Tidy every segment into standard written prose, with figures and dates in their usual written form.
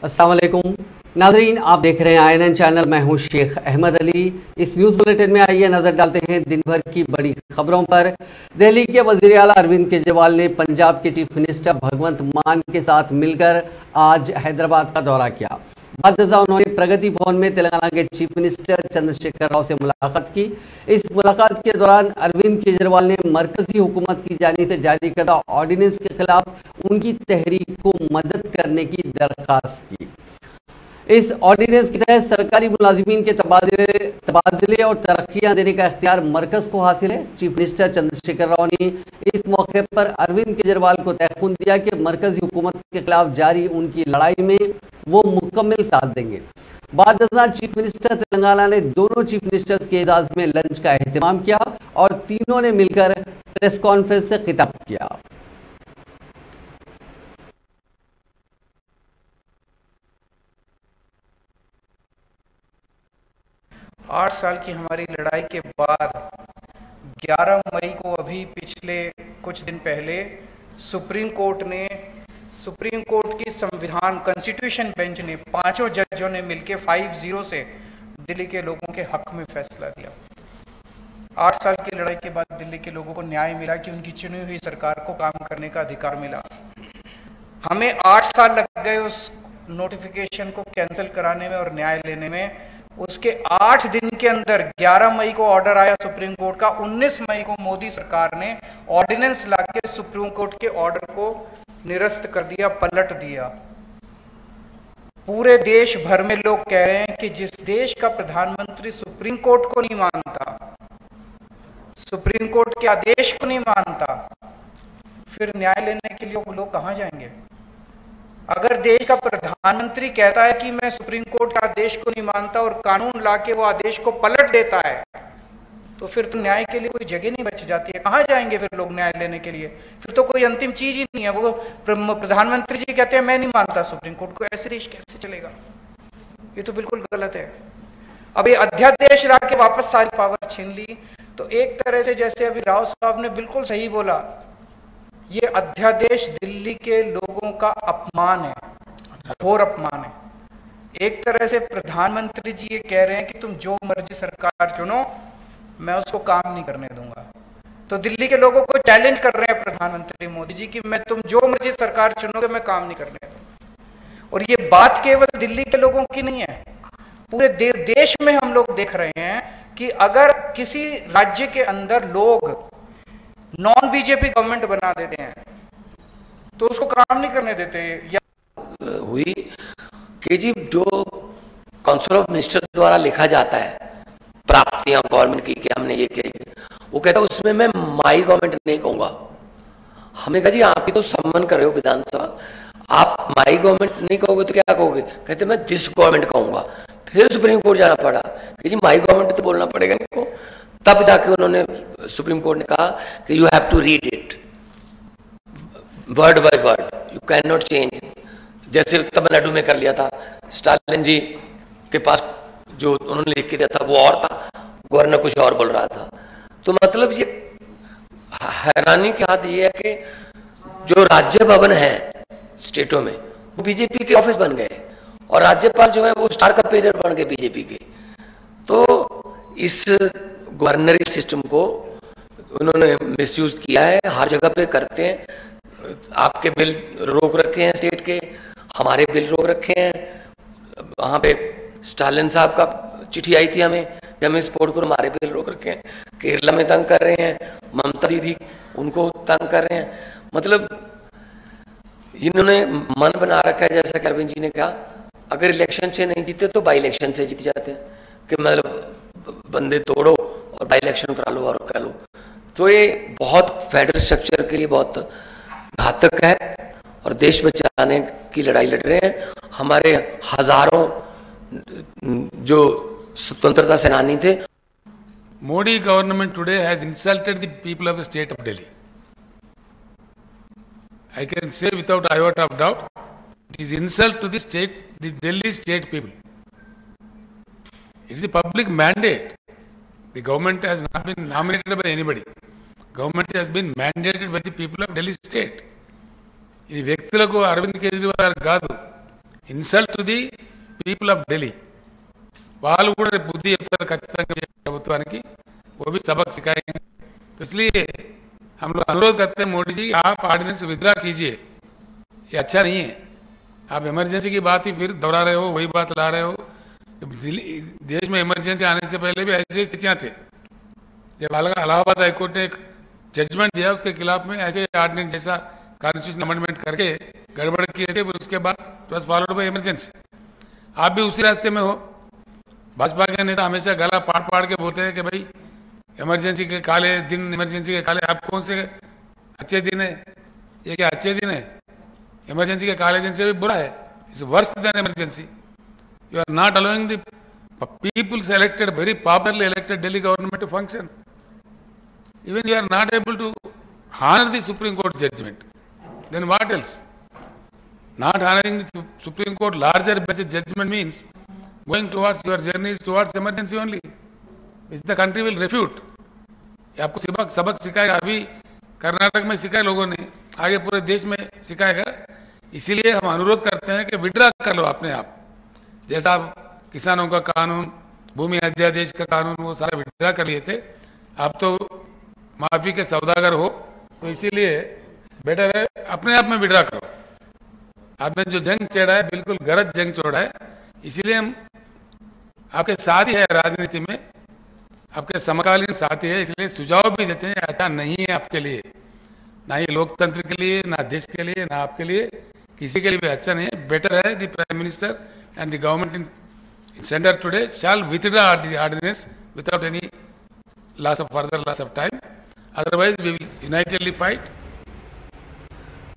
अस्सलाम वालेकुम नाजरीन, आप देख रहे हैं INN चैनल। मैं हूं शेख अहमद अली। इस न्यूज़ बुलेटिन में आइए नज़र डालते हैं दिन भर की बड़ी खबरों पर। दिल्ली के वज़ीर आला अरविंद केजरीवाल ने पंजाब के चीफ मिनिस्टर भगवंत मान के साथ मिलकर आज हैदराबाद का दौरा किया। बाद उन्होंने प्रगति भवन में तेलंगाना के चीफ मिनिस्टर चंद्रशेखर राव से मुलाकात की। इस मुलाकात के दौरान अरविंद केजरीवाल ने मरकजी हुकूमत की जानिब से जारी करदा ऑर्डिनेंस के खिलाफ उनकी तहरीक को मदद करने की दरख्वास्त की। इस ऑर्डिनेंस के तहत सरकारी मुलाजिमीन के तबादले और तरक्कियां देने का इख्तियार मरकज को हासिल है। चीफ मिनिस्टर चंद्रशेखर राव ने इस मौके पर अरविंद केजरीवाल को तयक़ुन दिया कि मरकजी हुकूमत के खिलाफ जारी उनकी लड़ाई में वो मुकम्मल साथ देंगे। बाद चीफ मिनिस्टर तेलंगाना ने दोनों चीफ मिनिस्टर्स के एजाज में लंच का एहतमाम किया और तीनों ने मिलकर प्रेस कॉन्फ्रेंस से खिताब किया। 8 साल की हमारी लड़ाई के बाद 11 मई को अभी पिछले कुछ दिन पहले सुप्रीम कोर्ट की संविधान कॉन्स्टिट्यूशन बेंच ने 5 जजों ने मिलकर 5-0 से दिल्ली के लोगों के हक में फैसला दिया। 8 साल की लड़ाई के बाद दिल्ली के लोगों को न्याय मिला कि उनकी चुनी हुई सरकार को काम करने का अधिकार मिला। हमें 8 साल लग गए उस नोटिफिकेशन को कैंसिल कराने में और न्याय लेने में। उसके 8 दिन के अंदर 11 मई को ऑर्डर आया सुप्रीम कोर्ट का। 19 मई को मोदी सरकार ने ऑर्डिनेंस लाके सुप्रीम कोर्ट के ऑर्डर को निरस्त कर दिया, पलट दिया। पूरे देश भर में लोग कह रहे हैं कि जिस देश का प्रधानमंत्री सुप्रीम कोर्ट को नहीं मानता, सुप्रीम कोर्ट के आदेश को नहीं मानता, फिर न्याय लेने के लिए वो लोग कहां जाएंगे? अगर देश का प्रधानमंत्री कहता है कि मैं सुप्रीम कोर्ट के आदेश को नहीं मानता और कानून लाके वो आदेश को पलट देता है, तो फिर तो न्याय के लिए कोई जगह नहीं बच जाती है। कहां जाएंगे फिर लोग न्याय लेने के लिए? फिर तो कोई अंतिम चीज ही नहीं है। वो प्रधानमंत्री जी कहते हैं मैं नहीं मानता सुप्रीम कोर्ट को, ऐसे देश कैसे चलेगा? ये तो बिल्कुल गलत है। अब ये अध्यादेश ला के वापस सारी पावर छीन ली, तो एक तरह से जैसे अभी राव साहब ने बिल्कुल सही बोला, ये अध्यादेश दिल्ली के लोगों का अपमान है, घोर अपमान है। एक तरह से प्रधानमंत्री जी ये कह रहे हैं कि तुम जो मर्जी सरकार चुनो, मैं उसको काम नहीं करने दूंगा। तो दिल्ली के लोगों को चैलेंज कर रहे हैं प्रधानमंत्री मोदी जी कि मैं तुम जो मर्जी सरकार चुनोगे मैं काम नहीं करने दूंगा। और ये बात केवल दिल्ली के लोगों की नहीं है, पूरे देश में हम लोग देख रहे हैं कि अगर किसी राज्य के अंदर लोग नॉन बीजेपी गवर्नमेंट बना देते हैं तो उसको काम नहीं करने देते। हुई कि जी जो काउंसिल ऑफ मिनिस्टर द्वारा लिखा जाता है प्राप्तियां गवर्नमेंट की कि हमने ये किया, वो कहता है उसमें मैं माई गवर्नमेंट नहीं कहूंगा। हमने कहा जी आप ही तो सम्मान कर रहे हो विधानसभा, आप माई गवर्नमेंट नहीं कहोगे तो क्या कहोगे? कहते मैं दिस गवर्नमेंट कहूंगा। फिर सुप्रीम कोर्ट जाना पड़ा कि जी माई गवर्नमेंट तो बोलना पड़ेगा इनको। तब जाके उन्होंने सुप्रीम कोर्ट ने कहा कि you have to read it word by word, you can not change. जैसे तमिलनाडु में कर लिया था, स्टालिन जी के पास जो उन्होंने लिख के दिया था वो और था, गवर्नर कुछ और बोल रहा था। तो मतलब ये हैरानी की बात ये है कि जो राज्य भवन है स्टेटों में वो बीजेपी के ऑफिस बन गए और राज्यपाल जो है वो स्टार का पेजर बन गए बीजेपी के। तो इस गवर्नरी सिस्टम को उन्होंने मिसयूज किया है, हर जगह पे करते हैं। आपके बिल रोक रखे हैं स्टेट के, हमारे बिल रोक रखे हैं। वहां पे स्टालिन साहब का चिट्ठी आई थी हमें कि हमें स्पोर्ट करो, हमारे बिल रोक रखे हैं। केरला में तंग कर रहे हैं, ममता दीदी उनको तंग कर रहे हैं। मतलब इन्होंने मन बना रखा है, जैसा कि अरविंद जी ने कहा, अगर इलेक्शन से नहीं जीते तो बाई इलेक्शन से जीत जाते हैं कि मतलब बंदे तोड़ो और बाई इलेक्शन करा लो और कर लो। तो ये बहुत फेडरल स्ट्रक्चर के लिए बहुत घातक है और देश बचाने की लड़ाई लड़ रहे हैं। हमारे हजारों जो स्वतंत्रता सेनानी थे। Modi government today has insulted the people of the state of Delhi. I can say without iota of doubt, it is insult to the state, the Delhi state people. It is a public mandate. The government has not been nominated by anybody. Government has been mandated by the people of Delhi state. ఈ వ్యక్తులకు అరవింద్ కేజ్రీవాల్ గారు కాదు, insult to the people of Delhi. వాళ్ళు కూడా రేపు బుద్ధి చెప్తారు ఖచ్చితంగా ప్రభుత్వానికి. वो भी सबक सिखाएंगे. तो इसलिए हम लोग अनुरोध करते हैं मोदी जी, आप ऑर्डिनेंस विड्रा कीजिए. ये अच्छा नहीं है. आप इमरजेंसी की बात ही फिर दोहरा रहे हो, वही बात ला रहे हो. देश में इमरजेंसी आने से पहले भी ऐसी स्थितियां थे. जब इलाहाबाद हाईकोर्ट ने एक जजमेंट दिया उसके खिलाफ में ऐसे ऑर्डिनेंस जैसा कॉन्स्टिट्यूशन अमेंडमेंट करके गड़बड़ किए थे, फिर उसके बाद प्लस फॉलोड बाय इमरजेंसी. आप भी उसी रास्ते में हो. भाजपा के नेता हमेशा गला पाड़ पाड़ के बोलते हैं कि भाई इमरजेंसी के काले दिन, इमरजेंसी के काले. आप कौन से अच्छे दिन है? ये क्या अच्छे दिन है? इमरजेंसी के काले दिन से भी बुरा है. It's worse than emergency. You are not allowing the people selected, very popularly elected Delhi government to function. Even you are not able to honor the Supreme Court judgment. Then what else? Not honoring the Supreme Court larger bench judgment means going towards your journeys towards emergency only, which the country will refute. ये आपको सबक सिखाएगा. अभी कर्नाटक में सिखाए लोगों ने, आगे पूरे देश में सिखाएगा. इसीलिए हम अनुरोध करते हैं कि विड्रा कर लो अपने आप. जैसा किसानों का कानून, भूमि अध्यादेश का कानून, वो सारा विड्रा कर लिए थे. आप तो माफी के सौदागर हो, तो इसीलिए बेटर है अपने आप में विड्रा करो. आपने जो जंग छेड़ा है बिल्कुल गलत जंग छोड़ा है. इसीलिए हम आपके साथ ही है, राजनीति में आपके समकालीन साथी है. इसलिए सुझाव भी देते हैं अच्छा नहीं है आपके लिए, ना ही लोकतंत्र के लिए, ना देश के लिए, ना आपके लिए, किसी के लिए भी अच्छा नहीं है. बेटर है the prime minister and the government in centre today shall withdraw the ordinance without any further loss of time. Otherwise we will unitedly fight.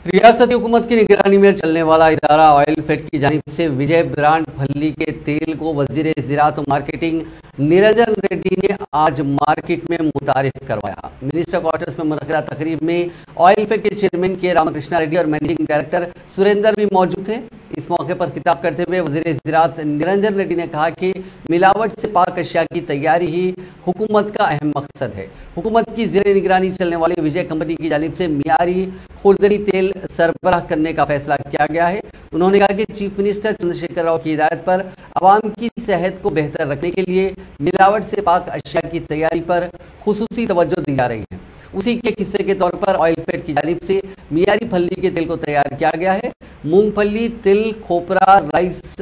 रियासती हुकूमत की निगरानी में चलने वाला इदारा ऑयल फेड की जानिब से विजय ब्रांड फल्ली के तेल को वजीर ज़राअत और मार्केटिंग निरंजन रेड्डी ने आज मार्केट में मुतारिफ करवाया. मिनिस्टर क्वार्टर्स में मुनक़िदा तकरीब में ऑयल फेड के चेयरमैन के रामकृष्णा रेड्डी और मैनेजिंग डायरेक्टर सुरेंदर भी मौजूद थे. इस मौके पर खिताब करते हुए वजीर ज़राअत निरंजन रेड्डी ने कहा कि मिलावट से पाक अशिया की तैयारी ही हुकूमत का अहम मकसद है. हुकूमत की ज़ेर निगरानी चलने वाली विजय कंपनी की जानिब से मियारी खुर्दनी तेल सरबराह करने का फैसला किया गया है. उन्होंने कहा कि चीफ मिनिस्टर चंद्रशेखर राव की हिदायत पर आवाम की सेहत को बेहतर रखने के लिए मिलावट से पाक अशिया की तैयारी पर खुसूसी तवज्जो दी जा रही है. उसी के किस्से के तौर पर ऑयल फेड की जानिब से मियारी फल्ली के तेल को तैयार किया गया है. मूंगफली, तिल, खोपरा, राइस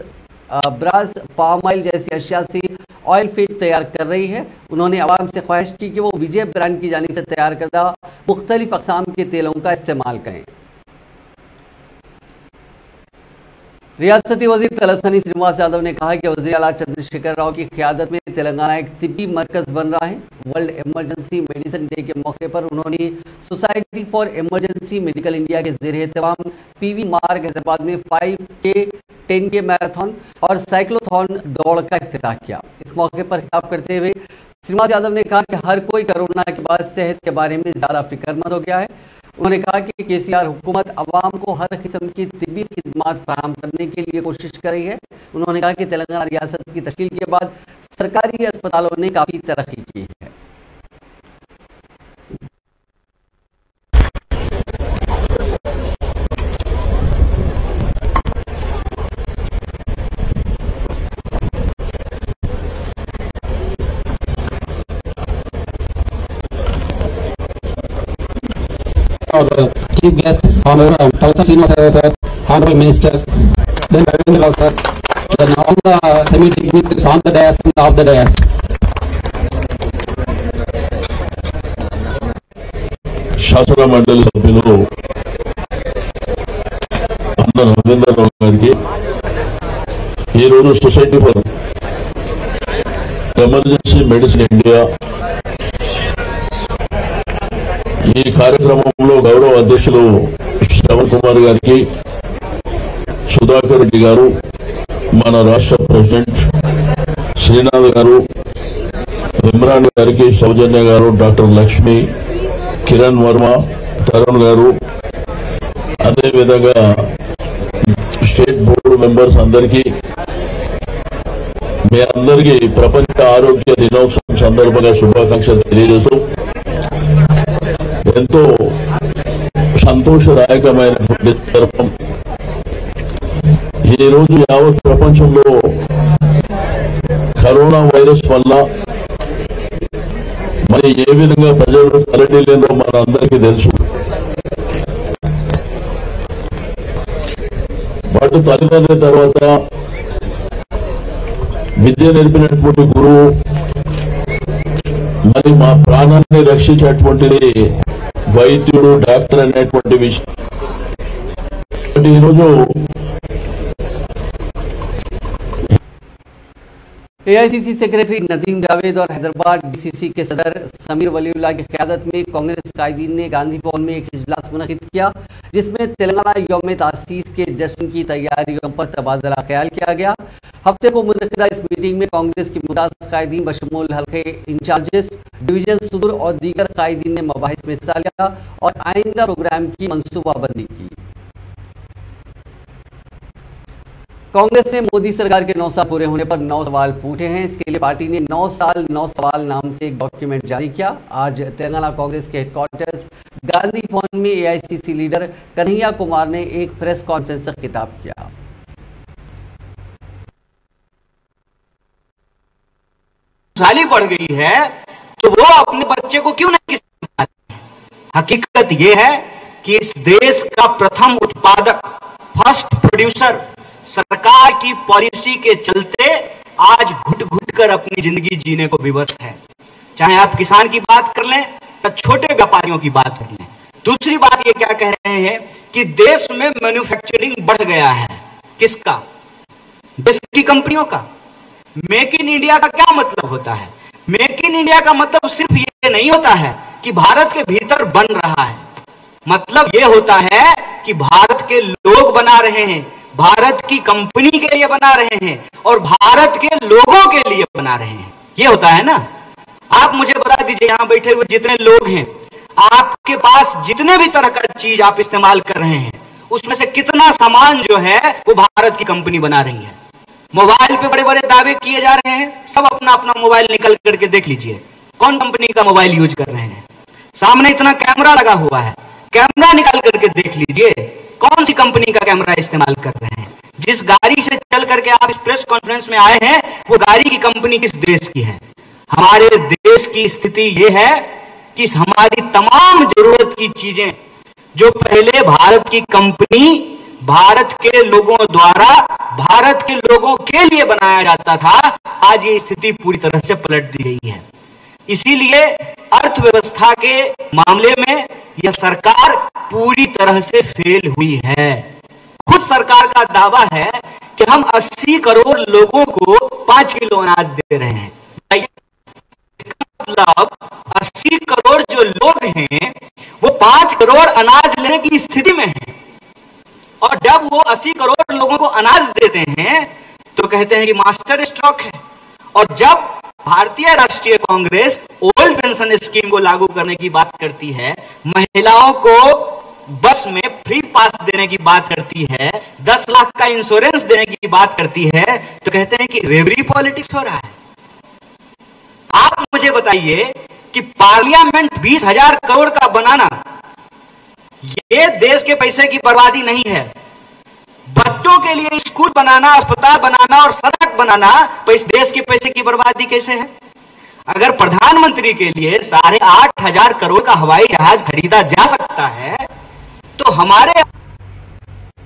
ब्रास, पाम ऑयल जैसी अशिया से ऑयल फेड तैयार कर रही है. उन्होंने आवाम से ख्वाहिश की कि वो विजय ब्रांड की जानिब से तैयार करदा मुख्तलिफ अक़साम के तेलों का इस्तेमाल करें. रियासती वजीर तलसानी श्रीनिवास यादव ने कहा कि वज़ीर आला चंद्रशेखर राव की क़यादत में तेलंगाना एक तिब्बी मरकज़ बन रहा है. वर्ल्ड इमरजेंसी मेडिसिन डे के मौके पर उन्होंने society for emergency medical India के ज़ेर एहतमाम PV मार्ग हैदराबाद में 5K 10K मैराथन और साइक्लोथॉन दौड़ का इफ्तिताह किया. इस मौके पर खिताब करते हुए श्रीनिवास यादव ने कहा कि हर कोई कोरोना के बाद सेहत के बारे में ज़्यादा फिक्रमंद हो गया है. उन्होंने कहा कि KCR हुकूमत अवाम को हर किस्म की तिब्बी खिदमात फराहम करने के लिए कोशिश कर रही है. उन्होंने कहा कि तेलंगाना रियासत की तश्कील के बाद सरकारी अस्पतालों ने काफ़ी तरक्की की है. Chief guest, Honorable Talsa Srinivasa sir, Honorable Minister, then Ravindra Rao sir, then all the semi-dignitaries on the dais and off the dais. శాసన మండలి సభ్యులు అన్న రవీంద్రరావు గారికి ఈరోజు society for emergency medicine India ఈ కార్యక్రమంలో గౌరవ అధ్యక్షులు శ్రవణ్ కుమార్ గారికి, సుధాకర్ రెడ్డి గారు, మన రాష్ట్ర ప్రెసిడెంట్ శ్రీనాథ్ గారు, ఇమ్రాన్ గారికి, సౌజన్య గారు, డాక్టర్ లక్ష్మి, కిరణ్ వర్మ, తరుణ్ గారు, అదేవిధంగా స్టేట్ బోర్డు మెంబర్స్ అందరికీ, మీ అందరికీ ప్రపంచ ఆరోగ్య దినోత్సవం సందర్భంగా శుభాకాంక్షలు తెలియజేస్తూ ఎంతో సంతోషదాయకమైనటువంటి సందర్భం. ఈ రోజు యావత్ ప్రపంచంలో కరోనా వైరస్ వల్ల మరి ఏ విధంగా ప్రజలు తలడిల్లేదో మన అందరికీ తెలుసు. వాటి తల్లిదండ్రుల తర్వాత విద్య నేర్పినటువంటి గురువు, మరి మా ప్రాణాన్ని రక్షించేటువంటిది వైద్యుడు, డాక్టర్ అనేటువంటి విషయం. ఈరోజు एआईसीसी सेक्रेटरी नदीम जावेद और हैदराबाद डीसीसी के सदर समीर वलीउल्लाह की क़यादत में कांग्रेस कायदीन ने गांधी भवन में एक इजलास मुनक़िद किया, जिसमें तेलंगाना यौम तासीस के जश्न की तैयारियों पर तबादला ख्याल किया गया। हफ्ते को मुनक़िदा इस मीटिंग में कांग्रेस के मुताज़ कायदीन बशमूल हल्के इंचार्जेस, डिवीजन सुदूर और दीगर कायदीन ने मबाहिस में हिस्सा लिया और आइंदा प्रोग्राम की मनसूबाबंदी की। कांग्रेस ने मोदी सरकार के 9 साल पूरे होने पर 9 सवाल पूछे हैं। इसके लिए पार्टी ने 9 साल 9 सवाल नाम से एक डॉक्यूमेंट जारी किया। आज तेलंगाना कांग्रेस के हेडक्वार्टर्स गांधी भवन में एआईसीसी लीडर कन्हैया कुमार ने एक प्रेस कॉन्फ्रेंस से खिताब किया। साली बढ़ गई है तो वो अपने बच्चे को क्यों नहीं किसान? हकीकत ये है कि इस देश का प्रथम उत्पादक, फर्स्ट प्रोड्यूसर सरकार की पॉलिसी के चलते आज घुट घुट कर अपनी जिंदगी जीने को विवश है। चाहे आप किसान की बात कर लें या छोटे व्यापारियों की बात कर लें। दूसरी बात ये क्या कह रहे हैं कि देश में मैन्युफैक्चरिंग बढ़ गया है। किसका? देश की कंपनियों का। मेक इन इंडिया का क्या मतलब होता है? मेक इन इंडिया का मतलब सिर्फ ये नहीं होता है कि भारत के भीतर बन रहा है। मतलब ये होता है कि भारत के लोग बना रहे हैं, भारत की कंपनी के लिए बना रहे हैं और भारत के लोगों के लिए बना रहे हैं। ये होता है ना। आप मुझे बता दीजिए, यहां बैठे हुए जितने लोग हैं, आपके पास जितने भी तरह का चीज आप इस्तेमाल कर रहे हैं, उसमें से कितना सामान जो है वो भारत की कंपनी बना रही है। मोबाइल पे बड़े बड़े दावे किए जा रहे हैं, सब अपना अपना मोबाइल निकल करके देख लीजिए कौन कंपनी का मोबाइल यूज कर रहे हैं। सामने इतना कैमरा लगा हुआ है, कैमरा निकाल करके देख लीजिए कौन सी कंपनी का कैमरा इस्तेमाल कर रहे हैं। जिस गाड़ी से चल करके आप इस प्रेस कॉन्फ्रेंस में आए हैं, वो गाड़ी की कंपनी किस देश की है? हमारे देश की स्थिति यह है कि हमारी तमाम जरूरत की चीजें जो पहले भारत की कंपनी भारत के लोगों द्वारा भारत के लोगों के लिए बनाया जाता था, आज ये स्थिति पूरी तरह से पलट दी गई है। इसीलिए अर्थव्यवस्था के मामले में यह सरकार पूरी तरह से फेल हुई है। खुद सरकार का दावा है कि हम 80 करोड़ लोगों को 5 किलो अनाज दे रहे हैं। इसका मतलब 80 करोड़ जो लोग हैं वो 5 करोड़ अनाज लेने की स्थिति में हैं। और जब वो 80 करोड़ लोगों को अनाज देते हैं तो कहते हैं कि मास्टर स्ट्रोक है। और जब भारतीय राष्ट्रीय कांग्रेस ओल्ड पेंशन स्कीम को लागू करने की बात करती है, महिलाओं को बस में फ्री पास देने की बात करती है, 10 लाख का इंश्योरेंस देने की बात करती है, तो कहते हैं कि रेवरी पॉलिटिक्स हो रहा है। आप मुझे बताइए कि पार्लियामेंट 20,000 करोड़ का बनाना ये देश के पैसे की बर्बादी नहीं है। बच्चों के लिए स्कूल बनाना, अस्पताल बनाना और सड़क बनाना देश के पैसे की बर्बादी कैसे है? अगर प्रधानमंत्री के लिए 8,500 करोड़ का हवाई जहाज खरीदा जा सकता है तो हमारे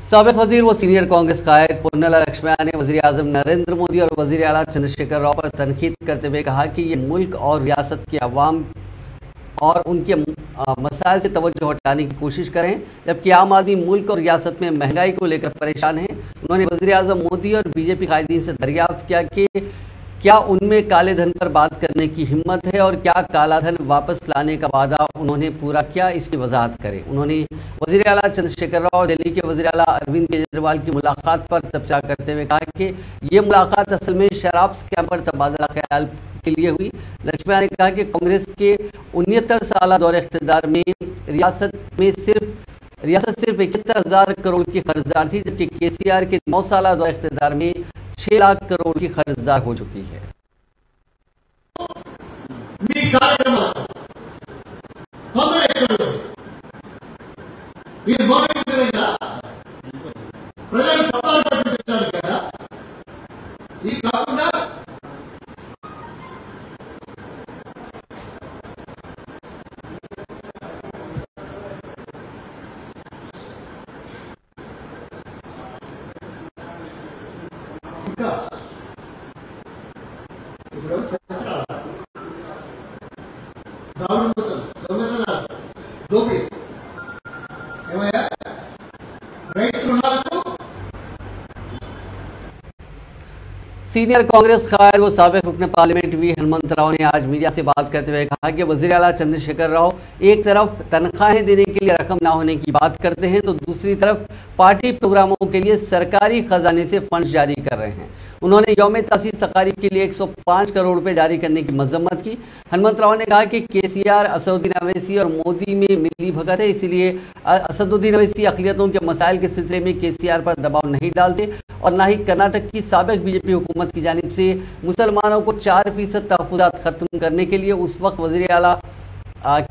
साबिक वजीर व सीनियर कांग्रेस कायद पुन्नला लक्ष्मण ने वजीर आजम नरेंद्र मोदी और वजीर आला चंद्रशेखर राव पर तनकीद करते हुए कहा कि ये मुल्क और रियासत के अवाम और उनके मसाइल से तवज्जो हटाने की कोशिश करें, जबकि आम आदमी मुल्क और रियासत में महंगाई को लेकर परेशान है। उन्होंने वज़ीर आज़म मोदी और बीजेपी कायदीन से दरियाफ्त किया कि क्या उनमें काले धन पर बात करने की हिम्मत है और क्या काला धन वापस लाने का वादा उन्होंने पूरा किया, इसकी वजाहत करें। उन्होंने वज़ीर आला चंद्रशेखर राव और दिल्ली के वज़ीर आला अरविंद केजरीवाल की मुलाकात पर तबसरा करते हुए कहा कि ये मुलाकात असल में शराब स्कैम पर तबादला ख्याल के लिए हुई। लक्ष्मण ने कहा कि कांग्रेस के 69 साल दौरे इख्तिदार में रियासत सिर्फ 71,000 करोड़ की कर्जदार थी, जबकि केसीआर के 9 साल दौरे इख्तिदार में 6 लाख करोड़ की कर्जदार हो चुकी है। ప్రజలు పదాలు పట్టించడానికి ఇంకా ఇప్పుడు దోపిడీ ఏమయ్యా రైతు రుణాలకు सीनियर कांग्रेस कायद व साबिक रुकन पार्लियामेंट वी हनुमंत राव ने आज मीडिया से बात करते हुए कहा कि वज़ीर आला चंद्रशेखर राव एक तरफ तनख्वाहें देने के लिए रकम ना होने की बात करते हैं तो दूसरी तरफ पार्टी प्रोग्रामों के लिए सरकारी खजाने से फंड जारी कर रहे हैं। उन्होंने यौम तासीस तकारीब के लिए 105 करोड़ रुपए जारी करने की मजम्मत की। हनुमंत राव ने कहा कि केसीआर, असदुद्दीन अवैसी और मोदी में मिली भगत है, इसीलिए असदुद्दीन अवैसी अक़लियतों के मसाइल के सिलसिले में केसीआर पर दबाव नहीं डालते और ना ही कर्नाटक की साबिक बीजेपी हुकूमत की जानिब से मुसलमानों को 4% तहफ़्फ़ुज़ात ख़त्म करने के लिए उस वक्त वज़ीर आला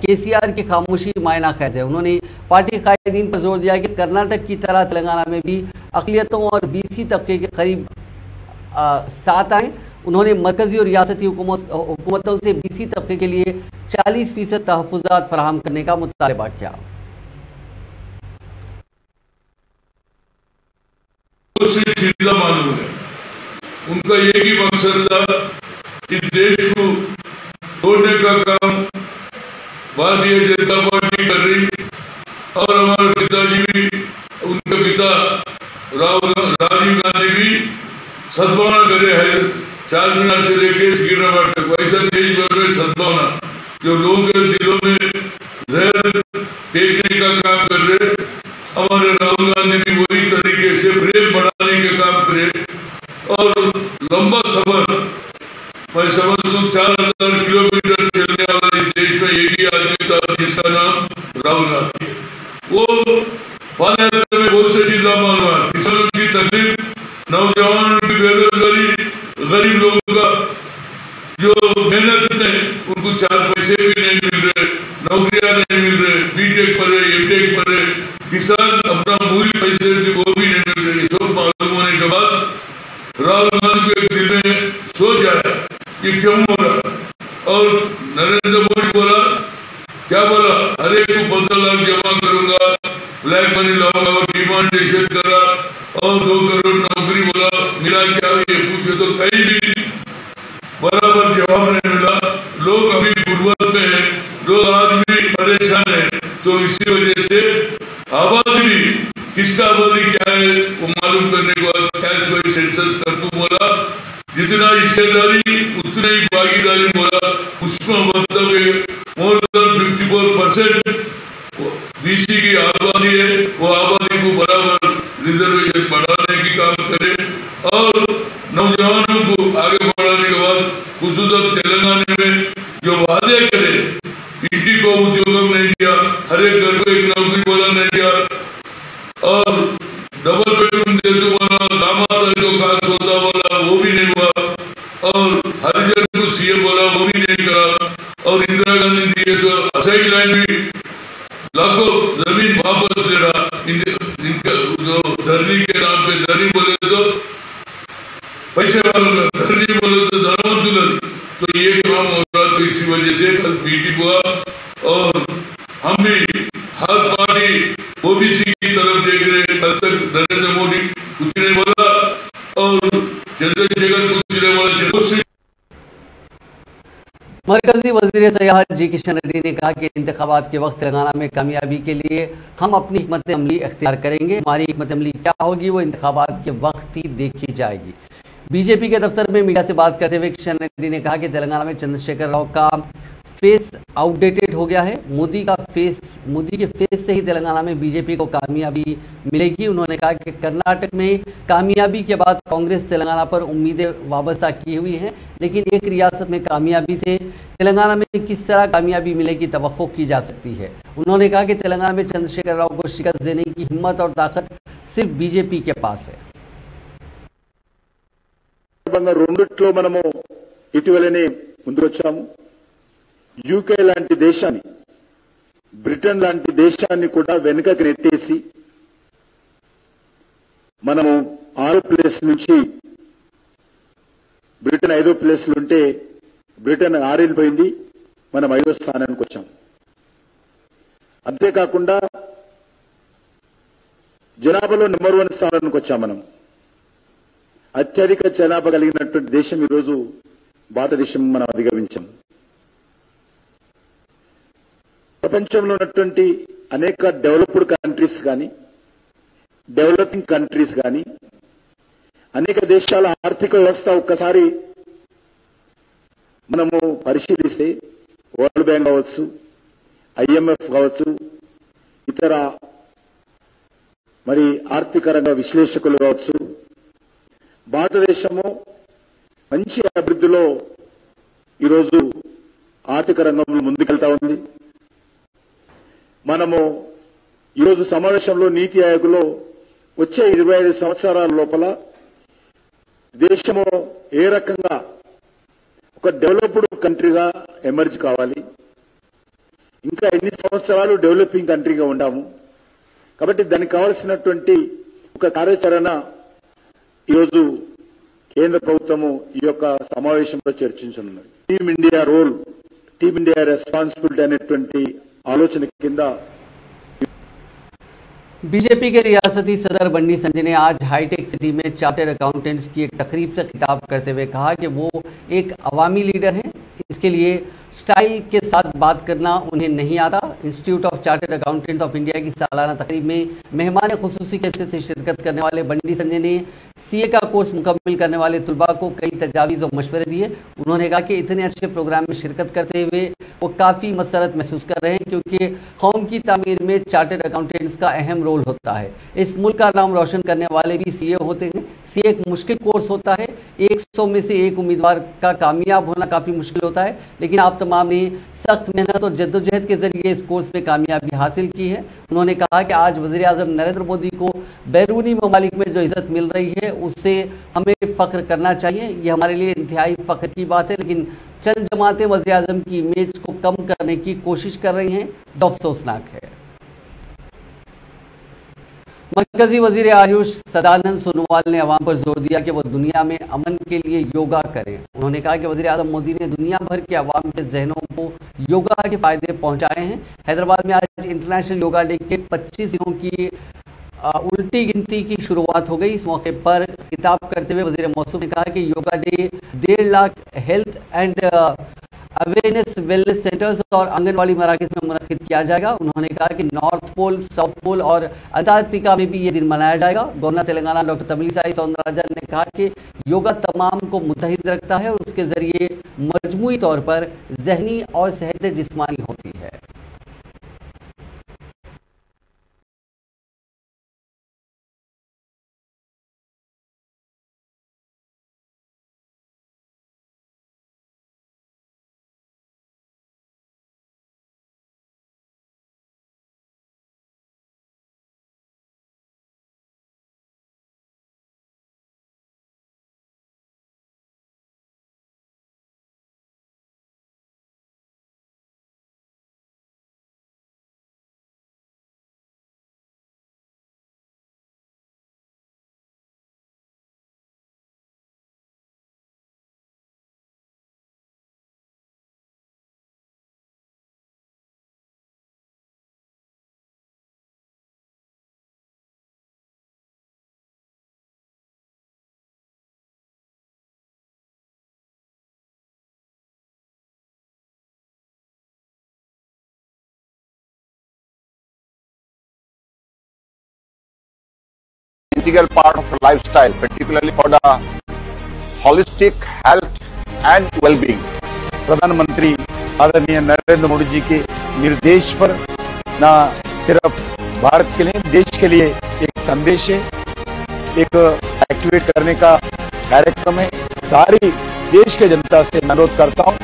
केसीआर की खामोशी मायना खैज है। उन्होंने पार्टी कायदीन पर जोर दिया कि कर्नाटक की तरह तेलंगाना में भी अक़लियतों और बीसी तबके के करीब साथ आएँ। उन्होंने मरकजी और रियासती हुकूमतों से बीसी तबके के लिए 40% तहफ़्फ़ुज़ात फराहम करने का मुतालबा किया। मालूम है उनका एक ही मकसद था इस देश को तोड़ने का काम भारतीय जनता पार्टी कर रही और हमारे पिताजी भी उनके पिता राजीव गांधी भी सद्भावना करे है। 4 मीनार से लेके सिकंदराबाद तक वैसा देश भर में सद्भावना जो लोगों के दिलों में जहर फेंकने का काम कर रहे। हमारे राहुल गांधी भी वही तरीके से प्रेम बढ़ाने का काम करे और लंबा सफर मैं समझता हूँ 4000 किलोमीटर चलने वाला इस देश में एक ही आदमी था जिसका नाम राहुल गांधी है। वो पदयात्रा में बहुत से चीजें मालूम है, किसानों की तकलीफ, नौजवानों की बेरोजगारी, गरीब लोगों का जो मेहनत में उनको 4 पैसे भी नहीं मिल रहे, नौकरियां नहीं मिल रहे, बीटेक पढ़े, एमटेक पढ़े, किसान अपना मूल पैसे वो भी नहीं मिल रहे। सब मालूम होने के बाद राहुल गांधी को एक दिल में सोच आया कि क्यों हो रहा और नरेंद्र मोदी बोला क्या बोला, हर एक को 15 लाख जमा करूंगा, ब्लैक मनी लाऊंगा और डिमांडेशन करा और 2 करोड़ नौकरी बोला, मिला क्या ये पूछे तो कहीं भी बराबर जवाब नहीं मिला। लोग अभी गुर्बत में है, लोग आज भी परेशान है। तो इसी वजह से आबादी भी किसका आबादी क्या है वो मालूम करने के बाद कैश वाइज सेंसस कर दूं बोला, जितना हिस्सेदारी उतनी ही भागीदारी बोला। उसमें मतलब मोर देन 54% बीसी की आबादी है, वो आबादी को बराबर रिजर्वेशन बढ़ाने की काम करे और नौजवानों को आगे बढ़ाने के बाद खुसूसन तेलंगाना में जो वादे करे, इंटी को उद्योगम नहीं दिया, हर एक घर को एक नौकरी बोला नहीं दिया और डबल बेडरूम दे दो बोला, दामाद जो काज होता बोला वो भी नहीं हुआ और हरिजन को सीएम बोला वो भी नहीं करा और इंदिरा गांधी दिए तो असाइड लाइन भी लाखों जमीन वापस ले रहा। इनका जो धरनी के नाम पे धरनी बोले तो पैसे वालों का, धरनी बोले तो धनवंतुल, तो ये काम हो रहा। तो इसी वजह से कल मीटिंग हुआ और हम भी हर पार्टी ओबीसी की तरफ देख रहे। कल तक नरेंद्र मोदी कुछ नहीं बोला और चंद्रशेखर कुछ नहीं बोला। मरकजी वज़ीर सयाहत जी किशन रेड्डी ने कहा कि इंतखाबात के वक्त तेलंगाना में कामयाबी के लिए हम अपनी हिकमत अमली इख्तियार करेंगे। हमारी हिकमत अमली क्या होगी वो इंतखाबात के वक्त ही देखी जाएगी। बीजेपी के दफ्तर में मीडिया से बात करते हुए किशन रेड्डी ने कहा कि तेलंगाना में चंद्रशेखर राव का फेस आउटडेटेड हो गया है। मोदी के फेस से ही तेलंगाना में बीजेपी को कामयाबी मिलेगी। उन्होंने कहा कि कर्नाटक में कामयाबी के बाद कांग्रेस तेलंगाना पर उम्मीदें वाबस्ता की हुई हैं, लेकिन एक रियासत में कामयाबी से तेलंगाना में किस तरह कामयाबी मिलेगी तवक्को की जा सकती है। उन्होंने कहा कि तेलंगाना में चंद्रशेखर राव को शिकस्त देने की हिम्मत और ताकत सिर्फ बीजेपी के पास है। రెండిట్లో మనము ఇటీవలనే ముందుకొచ్చాము. యూకే లాంటి దేశాన్ని, బ్రిటన్ లాంటి దేశాన్ని కూడా వెనుకకు నెట్టేసి మనము 6వ ప్లేస్ నుంచి బ్రిటన్ 5వ ప్లేస్లో ఉంటే బ్రిటన్ 6 పోయింది, మనం 5వ స్థానానికి వచ్చాం. అంతేకాకుండా జనాభాలో నెంబర్ 1 స్థానానికి వచ్చాం. మనం అత్యధిక జనాభా కలిగినటువంటి దేశం ఈరోజు భారతదేశం మనం అధిగమించాం. ప్రపంచంలో ఉన్నటువంటి అనేక డెవలప్డ్ కంట్రీస్ కానీ డెవలపింగ్ కంట్రీస్ కానీ అనేక దేశాల ఆర్థిక వ్యవస్థ ఒక్కసారి మనము పరిశీలిస్తే వరల్డ్ బ్యాంక్ కావచ్చు, IMF కావచ్చు, ఇతర మరి ఆర్థిక రంగ విశ్లేషకులు కావచ్చు, భారతదేశము మంచి అభివృద్ధిలో ఈరోజు ఆర్థిక రంగంలో ముందుకెళ్తా ఉంది. మనము ఈరోజు సమావేశంలో నీతి ఆయోగ్లో వచ్చే 25 సంవత్సరాల లోపల దేశము ఏ రకంగా ఒక డెవలప్డ్ కంట్రీగా ఎమర్జ్ కావాలి, ఇంకా ఎన్ని సంవత్సరాలు డెవలపింగ్ కంట్రీగా ఉండాము, కాబట్టి దానికి కావాల్సినటువంటి ఒక కార్యాచరణ ఈరోజు కేంద్ర ప్రభుత్వము ఈ యొక్క సమావేశంలో చర్చించనున్నది. Team India role, team India responsibility అనేటువంటి ఆలోచన కింద बीजेपी के रियासती सदर बंडी संजय ने आज हाईटेक सिटी में चार्टर्ड अकाउंटेंट्स की एक तकरीब से खिताब करते हुए कहा कि वो एक अवामी लीडर हैं, इसके लिए स्टाइल के साथ बात करना उन्हें नहीं आता। Institute of chartered accountants of India की सालाना तकरीब में मेहमान खुसूसी के हिस्से से शिरकत करने वाले बंडी संजय ने CA का कोर्स मुकम्मल करने वाले तुलबा को कई तजावीज़ और मशवरे दिए। उन्होंने कहा कि इतने अच्छे प्रोग्राम में शिरकत करते हुए वो काफ़ी मसरत महसूस कर रहे हैं, क्योंकि कौम की तामीर में चार्टर्ड अकाउंटेंट्स का अहम रोल होता है। इस मुल्क का नाम रोशन करने वाले भी CA होते हैं। CA एक मुश्किल कोर्स होता है, 100 में से एक उम्मीदवार का कामयाब होना काफ़ी मुश्किल होता है, लेकिन आप तमाम ने सख्त मेहनत और जद्दोजहद के जरिए इस कोर्स में कामयाबी हासिल की है। उन्होंने कहा कि आज वज़ीर आज़म नरेंद्र मोदी को बैरूनी ममालिक में जो इज़्ज़त मिल रही है उससे हमें फ़ख्र करना चाहिए। ये हमारे लिए इंतहाई फ़ख्र की बात है, लेकिन चंद जमातें वज़ीर आज़म की इमेज को कम करने की कोशिश कर रही हैं, जो अफसोसनाक है। मरकजी वजीर आयुष सदानंद सोनोवाल ने अवाम पर जोर दिया कि वो दुनिया में अमन के लिए योगा करें। उन्होंने कहा कि वजीर आज़म मोदी ने दुनिया भर के अवाम के जहनों को योगा के फ़ायदे पहुंचाए हैं। हैदराबाद में आज इंटरनेशनल योगा डे के 25 दिनों की उल्टी गिनती की शुरुआत हो गई। इस मौके पर खिताब करते हुए वज़ीर मौसूफ ने कहा कि yoga day 1.5 lakh health and awareness wellness centres और आंगनवाड़ी मराकज़ में मुनक़िद किया जाएगा। उन्होंने कहा कि नॉर्थ पोल, साउथ पोल और अंटार्कटिका में भी ये दिन मनाया जाएगा। गवर्नर तेलंगाना डॉक्टर तमिलिसाई सौंदरराजन ने कहा कि योगा तमाम को मुत्तहिद रखता है और उसके ज़रिए मजमूई तौर पर ज़हनी और सेहत जिस्मानी होती है। Integral part of lifestyle, particularly for the holistic health and well-being. प्रधानमंत्री आदरणीय नरेंद्र मोदी जी के निर्देश पर न सिर्फ भारत के लिए, देश के लिए एक संदेश है, एक एक्टिवेट करने का कार्यक्रम है। सारी देश के जनता से अनुरोध करता हूँ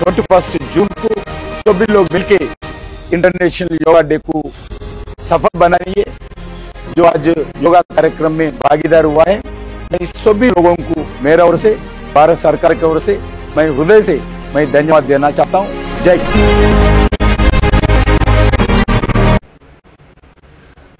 21 जून को सभी लोग मिलके इंटरनेशनल योगा डे को सफल बनाइए। जो आज योगा कार्यक्रम में भागीदार हुआ है, मैं सभी लोगों को मेरा ओर से, भारत सरकार की ओर से मैं हृदय से मैं धन्यवाद देना चाहता हूं। जय हिंद।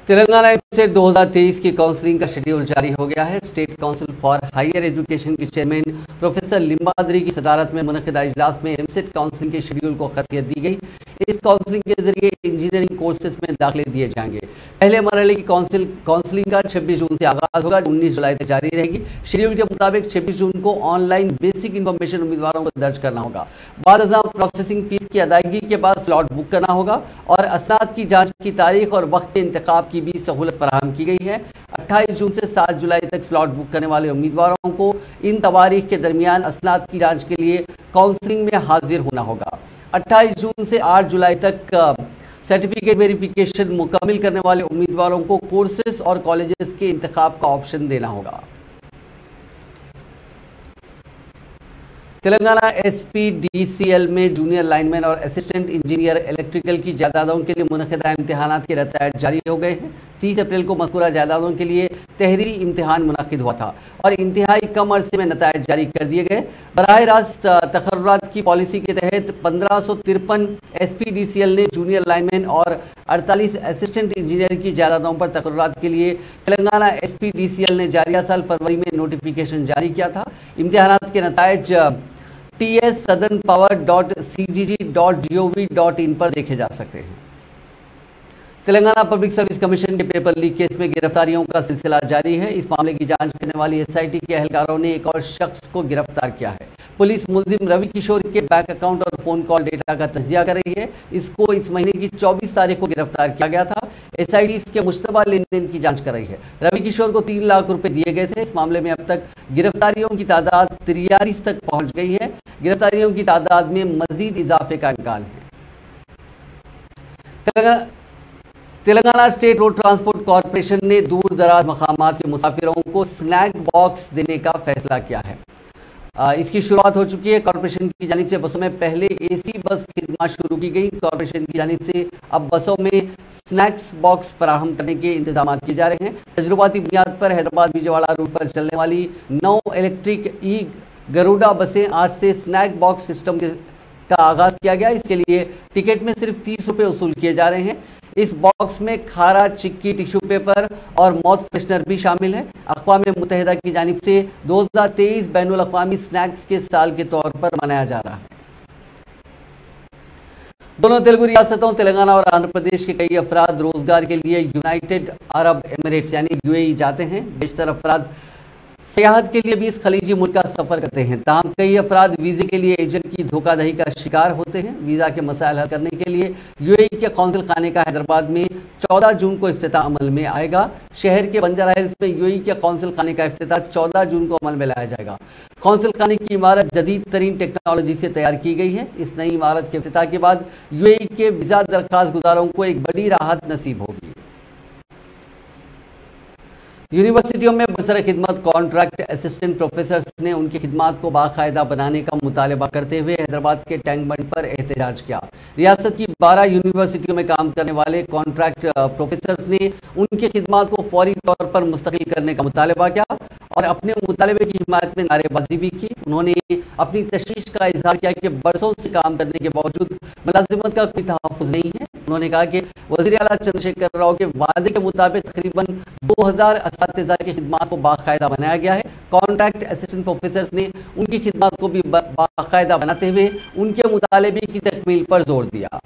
तेलंगाना एमसेट 2023 की काउंसलिंग का शेड्यूल जारी हो गया है। State council for higher education के चेयरमैन प्रोफेसर लिम्बाद्री की सदारत में मुनक़िदा इजलास में एमसेट काउंसलिंग के शेड्यूल को खतियत दी गई। इस काउंसलिंग के जरिए इंजीनियरिंग कोर्सेज में दाखिले दिए जाएंगे। पहले मरहले की काउंसलिंग का 26 जून से आगाज होगा, 19 जुलाई तक जारी रहेगी। शेड्यूल के मुताबिक 26 जून को ऑनलाइन बेसिक इन्फॉर्मेशन उम्मीदवारों को दर्ज करना होगा। बाद प्रोसेसिंग फीस की अदायगी के बाद स्लॉट बुक करना होगा और असनाद की जांच की तारीख और वक्त के इंतखाब की भी सहूलत फराहम की गई है। 28 जून से 7 जुलाई तक स्लॉट बुक करने वाले उम्मीदवारों को इन तवारीख के दरमियान असनाद की जांच के लिए काउंसलिंग में हाजिर होना होगा। 28 जून से 8 जुलाई तक सर्टिफिकेट वेरिफिकेशन मुकम्मल करने वाले उम्मीदवारों को कोर्सेज और कॉलेजेस के इंतखाब का ऑप्शन देना होगा। तेलंगाना SPDCL में जूनियर लाइनमैन और असिस्टेंट इंजीनियर इलेक्ट्रिकल की जायदादों के लिए मुनक़िदा इम्तिहानात के नतीजे जारी हो गए हैं। 30 अप्रैल को मज़कूरा जायदादों के लिए तहरीरी इम्तिहान मुनक़िद हुआ था और इंतहाई कम अरसे में नतीजे जारी कर दिए गए। बराह रास्त तक़र्रुरात की पॉलिसी के तहत 1553 SPDCL ने जूनियर लाइनमैन और 48 असिस्टेंट इंजीनियर की जायदादों पर तक़र्रुरात के लिए तेलंगाना SPDCL ने जारिया साल फरवरी में नोटिफिकेशन जारी किया था। इम्तिहानात के नतीजे tsouthernpower.cgg.gov.in पर देखे जा सकते हैं। तेलंगाना पब्लिक सर्विस कमीशन के पेपर लीक केस में गिरफ्तारियों का सिलसिला जारी है। इस मामले की जांच करने वाली SIT के एहलकारों ने एक और शख्स को गिरफ्तार किया है। पुलिस मुलजिम रवि किशोर के बैंक अकाउंट और फोन कॉल डेटा का तजिया कर रही है। इसको इस महीने की 24 तारीख को गिरफ्तार किया गया था। SIT इसके मुश्तबा लेन देन की जांच कर रही है। रवि किशोर को 3 लाख रुपए दिए गए थे। इस मामले में अब तक गिरफ्तारियों की तादाद 43 तक पहुंच गई है। गिरफ्तारियों की तादाद में मजीद इजाफे का इम्कान है। Telangana state road transport corporation ने दूर दराज मकामात के मुसाफिरों को स्नैक बॉक्स देने का फैसला किया है। इसकी शुरुआत हो चुकी है। कॉरपोरेशन की जानिब से बसों में पहले AC बस खिदमत शुरू की गई। कॉरपोरेशन की जानिब से अब बसों में स्नैक्स बॉक्स फराहम करने के इंतजाम किए जा रहे हैं। तजुर्बाती बुनियाद पर हैदराबाद विजयवाड़ा रूट पर चलने वाली 9 इलेक्ट्रिक गरुड़ा बसें आज से स्नैक बॉक्स सिस्टम का आगाज़ किया गया। इसके लिए टिकट में सिर्फ 30 रुपये वसूल किए जा रहे हैं। इस बॉक्स में खारा, चिक्की, टिश्यू पेपर और माउथ फ्रेशनर भी शामिल है। अक़वाम मुत्तहिदा की जानिब से 2023 बैनुल अक़वामी स्नैक्स के साल के तौर पर मनाया जा रहा है। दोनों तेलुगु रियासतों तेलंगाना और आंध्र प्रदेश के कई अफराद रोजगार के लिए यूनाइटेड अरब एमिरेट्स यानी UAE जाते हैं। बेशतर अफराद सियाहत के लिए भी इस खलीजी मुल्क का सफ़र करते हैं। ताहम कई अफराद वीज़े के लिए एजेंट की धोखाधड़ी का शिकार होते हैं। वीज़ा के मसाइल हल करने के लिए UAE के कौंसिल खाने का हैदराबाद में 14 जून को इफ्तिताह अमल में आएगा। शहर के बंजारा हिल्स में UAE के कौंसिल खाने का इफ्तिताह 14 जून को अमल में लाया जाएगा। कौंसिल खाने की इमारत जदीद तरीन टेक्नोलॉजी से तैयार की गई है। इस नई इमारत के इफ्तिताह के बाद UAE के वीज़ा दरख्वास्त गुजारों को एक बड़ी राहत नसीब होगी। यूनिवर्सिटियों में बरसर खिदमत कॉन्ट्रैक्ट असिस्टेंट प्रोफेसर्स ने उनकी खिदमात को बाकायदा बनाने का मुतालबा करते हुए हैदराबाद के टैंक बंड पर एहतजाज किया। रियासत की 12 यूनिवर्सिटियों में काम करने वाले कॉन्ट्रैक्ट प्रोफेसर्स ने उनकी खिदमात को फौरी तौर पर मुस्तकिल करने का मुतालबा किया और अपने मुतालबे की हिमायत में नारेबाजी भी की। उन्होंने अपनी तशवीश का इजहार किया कि बरसों से काम करने के बावजूद मुलाजिमत का कोई तहफ़्फ़ुज़ नहीं है। उन्होंने कहा कि वज़ीर आला चंद्रशेखर राव के वादे के मुताबिक तकरीबन 2000 असातिज़ा की खिदमात को बाकायदा बनाया गया है। कॉन्ट्रैक्ट असिस्टेंट प्रोफेसर्स ने उनकी खिदमात को भी बाकायदा बनाते हुए उनके मुतालबे की तकमील पर जोर दिया।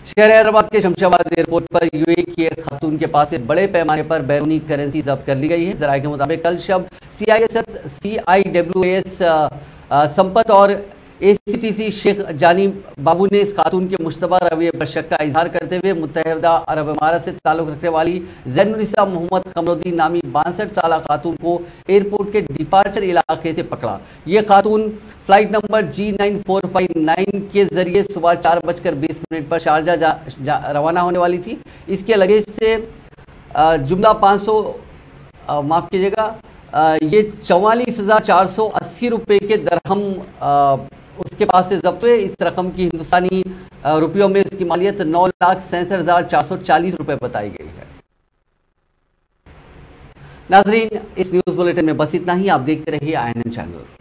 शहर हैदराबाद के शमशाबाद एयरपोर्ट पर UAE की एक खातून के पास से बड़े पैमाने पर बैरूनी करेंसी जब्त कर ली गई है। जराये के मुताबिक कल शब CIWAS संपत और ACTC शेख जानी बाबू ने इस खातून के मुश्तबा रवैये पर शक का इजहार करते हुए मुत्तहिदा अरब अमारात से ताल्लुक़ रखने वाली ज़ैनुन्निसा मोहम्मद कमरुद्दीन नामी 62 साला खातून को एयरपोर्ट के डिपार्चर इलाके से पकड़ा। ये खातून फ्लाइट नंबर G9459 के जरिए सुबह 4:20 पर शारजा रवाना होने वाली थी। इसके लगेज से जुमला 500 माफ़ कीजिएगा ये 44,480 रुपये के दरहम उसके पास से जब्त हुए। इस रकम की हिंदुस्तानी रुपयों में इसकी मालियत 9,67,440 रुपये बताई गई है। नाज़रीन, इस न्यूज़ बुलेटिन में बस इतना ही। आप देखते रहिए INN चैनल।